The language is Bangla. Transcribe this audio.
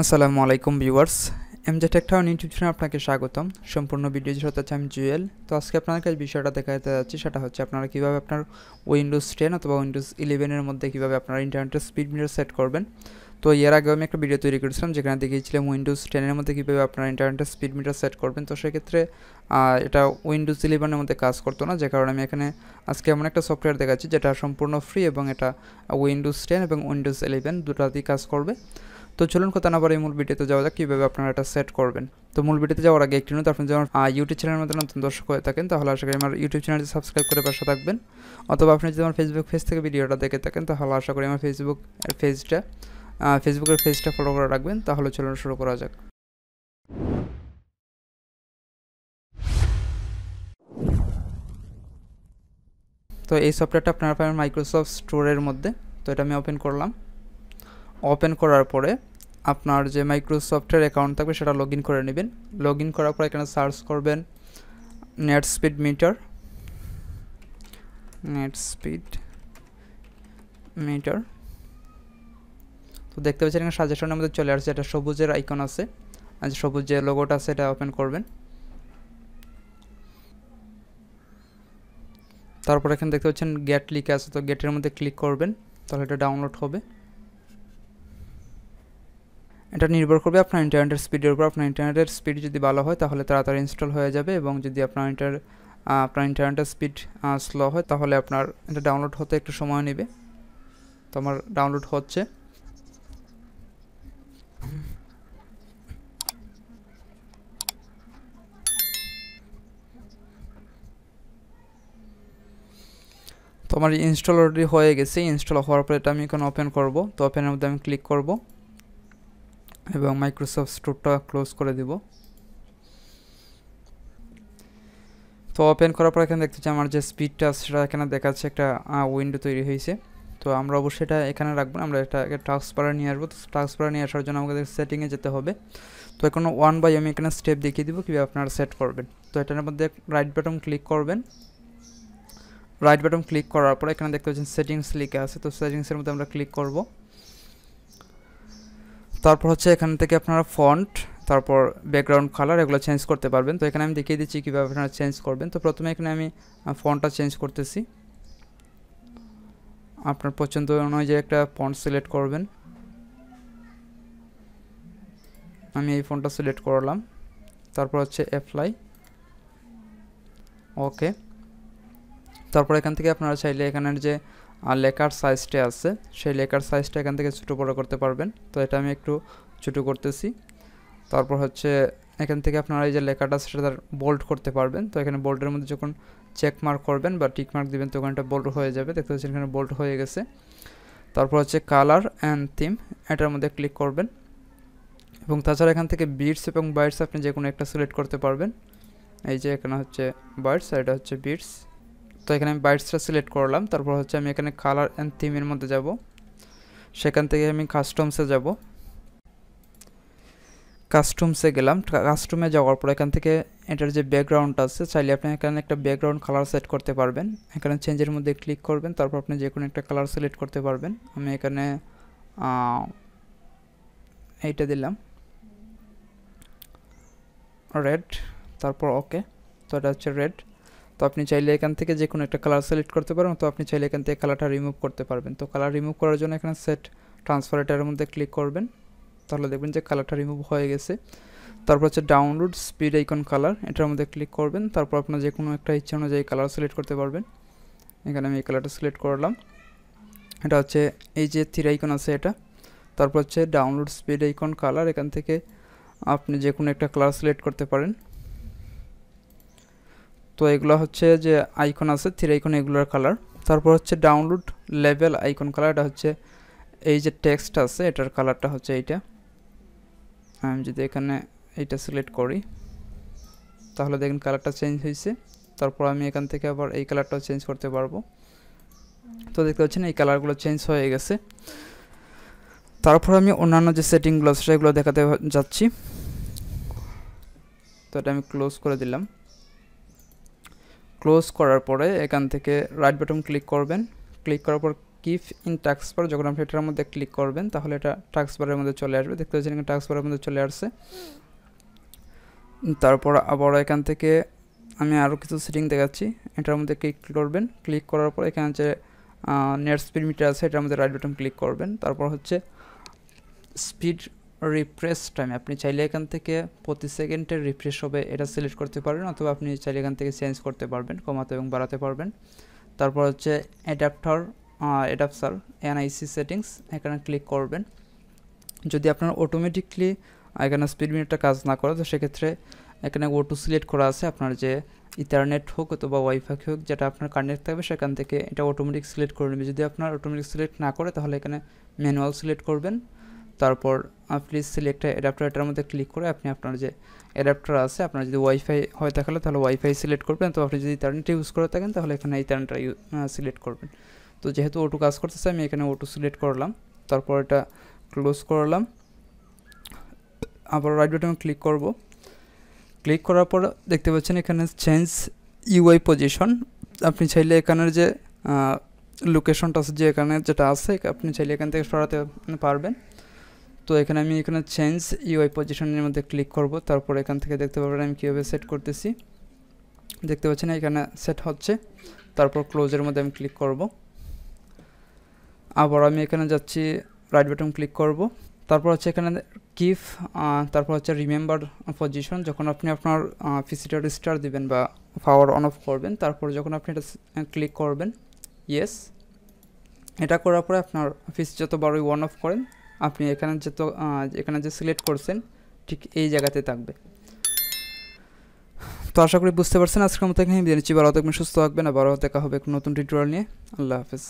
আসসালামু আলাইকুম viewers, MJ Tech Town YouTube চ্যানেলে আপনাকে স্বাগতম। সম্পূর্ণ ভিডিও জুড়ে আছে আমি জুয়েল। তো আজকে আপনার কাছে বিষয়টা দেখাতে যাচ্ছি, সেটা হচ্ছে আপনারা কীভাবে আপনার উইন্ডোজ 10 অথবা উইন্ডোজ 11 মধ্যে কীভাবে আপনারা ইন্টারনেটের স্পিড মিটার সেট করবেন। তো এর আগেও আমি একটা ভিডিও তৈরি করেছিলাম যেখানে দেখিয়েছিলাম উইন্ডোজ 10 মধ্যে কীভাবে আপনারা ইন্টারনেটের স্পিড মিটার সেট করবেন। তো সেক্ষেত্রে এটা উইন্ডোজ 11 মধ্যে কাজ করতো না, যে কারণে আমি এখানে আজকে এমন একটা সফটওয়্যার দেখাচ্ছি যেটা সম্পূর্ণ ফ্রি এবং এটা উইন্ডোজ 10 এবং উইন্ডোজ 11 দুটাতেই কাজ করবে। তো চলুন কথা না বলে মূল ভিডিওতে যাওয়া যাক কীভাবে আপনারা এটা সেট করবেন। তো মূল ভিডিওতে যাওয়ার আগে একটি নোট, আপনি যেমন ইউটিউব চ্যানেলের মধ্যে নতুন দর্শক হয়ে থাকেন তাহলে আশা করি আমার ইউটিউব চ্যানেলটি সাবস্ক্রাইব করে পাশে থাকবেন, অথবা আপনি যদি আমার ফেসবুক পেজ থেকে ভিডিওটা দেখে থাকেন তাহলে আশা করি আমার ফেসবুকের পেজটা ফলো করে রাখবেন। তাহলে চলুন শুরু করা যাক। তো এই সফটওয়্যারটা আপনারা পাবেন মাইক্রোসফট স্টোরের মধ্যে। তো এটা আমি ওপেন করলাম। ওপেন করার পরে আপনার যে মাইক্রোসফটের অ্যাকাউন্ট থাকবে সেটা লগ ইন করে নেবেন। লগ ইন করার পর এখানে সার্চ করবেন নেট স্পিড মিটার। তো দেখতে পাচ্ছেন এখানে সাজেশনের মধ্যে চলে আসছে, এটা সবুজের আইকন আছে, আর সবুজ যে লোগোটা আছে এটা ওপেন করবেন। তারপর এখানে দেখতে পাচ্ছেন গেট লিখে আছে, তো গেটের মধ্যে ক্লিক করবেন, তাহলে এটা ডাউনলোড হবে। এটা নির্ভর করবে আপনার ইন্টারনেটের স্পিডের উপর। আপনার ইন্টারনেটের স্পিড যদি ভালো হয় তাহলে তাড়াতাড়ি ইনস্টল হয়ে যাবে, এবং যদি আপনার ইন্টারনেটের স্পিড স্লো হয় তাহলে আপনার এটা ডাউনলোড হতে একটু সময় নেবে। তো আমার ডাউনলোড হচ্ছে। তো আমার ইনস্টল অলরেডি হয়ে গেছে। ইনস্টল হওয়ার পর এটা আমি এখন ওপেন করব। তো ওপেনের মধ্যে আমি ক্লিক করব এবং মাইক্রোসফট স্টোরটা ক্লোজ করে দিব। তো ওপেন করার পর এখানে দেখতে পাচ্ছি আমার যে স্পিডটা আছে সেটা এখানে দেখাচ্ছে, একটা উইন্ডো তৈরি হয়েছে। তো আমরা অবশ্যই এটা এখানে রাখবো না, আমরা এটা টাস্কবারে নিয়ে আসবো। তো টাস্কবারে নিয়ে আসার জন্য আমাদের সেটিংয়ে যেতে হবে। তো এখন 1 বাই আমি এখানে স্টেপ দেখিয়ে দিব কীভাবে আপনারা সেট করবেন। তো এটার মধ্যে রাইট বাটন ক্লিক করবেন। রাইট বাটন ক্লিক করার পর এখানে দেখতে পাচ্ছেন সেটিংস লিখে আছে, তো সেটিংসের মধ্যে আমরা ক্লিক করব। তারপর হচ্ছে এখান থেকে আপনারা ফন্ট, তারপর ব্যাকগ্রাউন্ড কালার এগুলো চেঞ্জ করতে পারবেন। তো এখানে আমি দেখিয়ে দিচ্ছি কীভাবে আপনারা চেঞ্জ করবেন। তো প্রথমে এখানে আমি ফন্টটা চেঞ্জ করতেছি। আপনার পছন্দ অনুযায়ী একটা ফন্ট সিলেক্ট করবেন। আমি এই ফন্টটা সিলেক্ট করলাম। তারপর হচ্ছে অ্যাপ্লাই, ওকে। তারপর এখান থেকে আপনারা চাইলে এখানের যে লেখার সাইজটা আছে সেই লেখার সাইজটা এখান থেকে ছোটো বড়ো করতে পারবেন। তো এটা আমি একটু ছোটো করতেছি। তারপর হচ্ছে এখান থেকে আপনারা এই যে লেখাটা সেটা বোল্ড করতে পারবেন। তো এখানে বোল্ডের মধ্যে যখন চেক মার্ক করবেন বা টিক মার্ক দিবেন তখন এটা বোল্ড হয়ে যাবে। দেখতে পাচ্ছেন এখানে বোল্ড হয়ে গেছে। তারপর হচ্ছে কালার অ্যান্ড থিম, এটার মধ্যে ক্লিক করবেন, এবং তাছাড়া এখান থেকে বিটস এবং বাইটস আপনি যে কোনো একটা সিলেক্ট করতে পারবেন। এই যে এখানে হচ্ছে বাইটস আর এটা হচ্ছে বিটস। তো এখানে আমি বাইটসটা সিলেক্ট করলাম। তারপর হচ্ছে আমি এখানে কালার অ্যান্ড থিমের মধ্যে যাব, সেখান থেকে আমি কাস্টমসে যাব। কাস্টমসে গেলাম। কাস্টমে যাওয়ার পর এখান থেকে এটার যে ব্যাকগ্রাউন্ড আছে চাইলে আপনি এখানে একটা ব্যাকগ্রাউন্ড কালার সেট করতে পারবেন। এখানে চেঞ্জের মধ্যে ক্লিক করবেন, তারপর আপনি যে কোনো একটা কালার সিলেক্ট করতে পারবেন। আমি এখানে এইটা দিলাম রেড, তারপর ওকে। তো এটা হচ্ছে রেড। তো আপনি চাইলে এখান থেকে যে কোনো একটা কালার সিলেক্ট করতে পারবেন, তো আপনি চাইলে এখান থেকে কালারটা রিমুভ করতে পারবেন। তো কালার রিমুভ করার জন্য এখানে সেট ট্রান্সফার এটার মধ্যে ক্লিক করবেন, তাহলে দেখবেন যে কালারটা রিমুভ হয়ে গেছে। তারপর হচ্ছে ডাউনলোড স্পিড আইকন কালার, এটার মধ্যে ক্লিক করবেন। তারপর আপনার যে কোনো একটা ইচ্ছা অনুযায়ী কালার সিলেক্ট করতে পারবেন। এখানে আমি এই কালারটা সিলেক্ট করলাম। এটা হচ্ছে এই যে থ্রি আইকন আছে এটা। তারপর হচ্ছে ডাউনলোড স্পিড আইকন কালার, এখান থেকে আপনি যে কোনো একটা কালার সিলেক্ট করতে পারেন। তো এগুলো হচ্ছে যে আইকন আছে থ্রি আইকন, এগুলোর কালার। তারপর হচ্ছে ডাউনলোড লেভেল আইকন কালার, এটা হচ্ছে এই যে টেক্সট আছে এটার কালারটা হচ্ছে এইটা। আমি যদি এখানে এইটা সিলেক্ট করি তাহলে দেখেন কালারটা চেঞ্জ হয়েছে। তারপর আমি এখান থেকে আবার এই কালারটাও চেঞ্জ করতে পারবো। তো দেখতে পাচ্ছেন এই কালারগুলো চেঞ্জ হয়ে গেছে। তারপর আমি অন্যান্য যে সেটিংগুলো আছে সেগুলো দেখাতে যাচ্ছি। তো এটা আমি ক্লোজ করে দিলাম। ক্লোজ করার পরে এখান থেকে রাইট বাটন ক্লিক করবেন। ক্লিক করার পর কিপ ইন টাস্কবার, যখন আপনি এটার মধ্যে ক্লিক করবেন তাহলে এটা টাস্কবারের মধ্যে চলে আসবে। দেখতে পাচ্ছেন এখানে টাস্কবারের মধ্যে চলে আসছে। তারপর আবার এখান থেকে আমি আরও কিছু সেটিং দেখাচ্ছি, এটার মধ্যে ক্লিক করবেন। ক্লিক করার পর এখানে যে নেট স্পিড মিটার আছে এটার মধ্যে রাইট বাটন ক্লিক করবেন। তারপর হচ্ছে স্পিড রিফ্রেশ টাইম, আপনি চাইলে এখান থেকে প্রতি সেকেন্ডের রিফ্রেশ হবে এটা সিলেক্ট করতে পারবেন, অথবা আপনি চাইলে এখান থেকে চেঞ্জ করতে পারবেন, কমাতে এবং বাড়াতে পারবেন। তারপর হচ্ছে অ্যাডাপ্টার এনআইসি সেটিংস, এখানে ক্লিক করবেন। যদি আপনার অটোমেটিকলি এখানে স্পিড মিটারটা কাজ না করে তো সেক্ষেত্রে এখানে ওটু সিলেক্ট করা আছে, আপনার যে ইথারনেট হোক অথবা ওয়াইফাই হোক যেটা আপনার কানেক্ট থাকবে সেখান থেকে এটা অটোমেটিক সিলেক্ট করে নেবে। যদি আপনার অটোমেটিক সিলেক্ট না করে তাহলে এখানে ম্যানুয়াল সিলেক্ট করবেন। তারপর প্লিজ সিলেক্ট অ্যাডাপ্টার, এটার মধ্যে ক্লিক করে আপনি আপনার যে অ্যাডাপ্টার আছে, আপনার যদি ওয়াইফাই হয়ে থাকলে তাহলে ওয়াইফাই সিলেক্ট করবেন, তো আপনি যদি ইথারনেট ইউজ করে থাকেন তাহলে এখানে ইথারনেটটা সিলেক্ট করবেন। তো যেহেতু ওটু কাজ করতেছে আমি এখানে ওটু সিলেক্ট করলাম, তারপর এটা ক্লোজ করলাম। আবার রাইট বাটনে ক্লিক করব। ক্লিক করার পর দেখতে পাচ্ছেন এখানে চেঞ্জ ইউআই পজিশন, আপনি চাইলে এখানের যে লোকেশনটা আছে যে এখানে যেটা আছে আপনি চাইলে এখান থেকে সরাতে পারবেন। তো এখানে আমি চেঞ্জ ইউআই পজিশনের মধ্যে ক্লিক করব। তারপর এখান থেকে দেখতে পাবেন আমি কীভাবে সেট করতেছি, দেখতে পাচ্ছেন এখানে সেট হচ্ছে। তারপর ক্লোজের মধ্যে আমি ক্লিক করব। আবার আমি এখানে যাচ্ছি, রাইট বাটন ক্লিক করব। তারপর হচ্ছে এখানে কিপ, তারপর হচ্ছে রিমেম্বার পজিশন, যখন আপনি আপনার পিসিটা রিস্টার্ট দিবেন বা পাওয়ার অন অফ করবেন, তারপর যখন আপনি এটা ক্লিক করবেন ইয়েস, এটা করার পরে আপনার পিসি যত বড়ই অন অফ করেন আপনি এখানে যে সিলেক্ট করছেন ঠিক এই জায়গাতে থাকবে। তো আশা করি বুঝতে পারছেন। আজকের মতো এখানে বিদায় নিচ্ছি। ভালো থাকবেন, সুস্থ থাকবেন, আবার দেখা হবে নতুন টিউটোরিয়াল নিয়ে। আল্লাহ হাফেজ।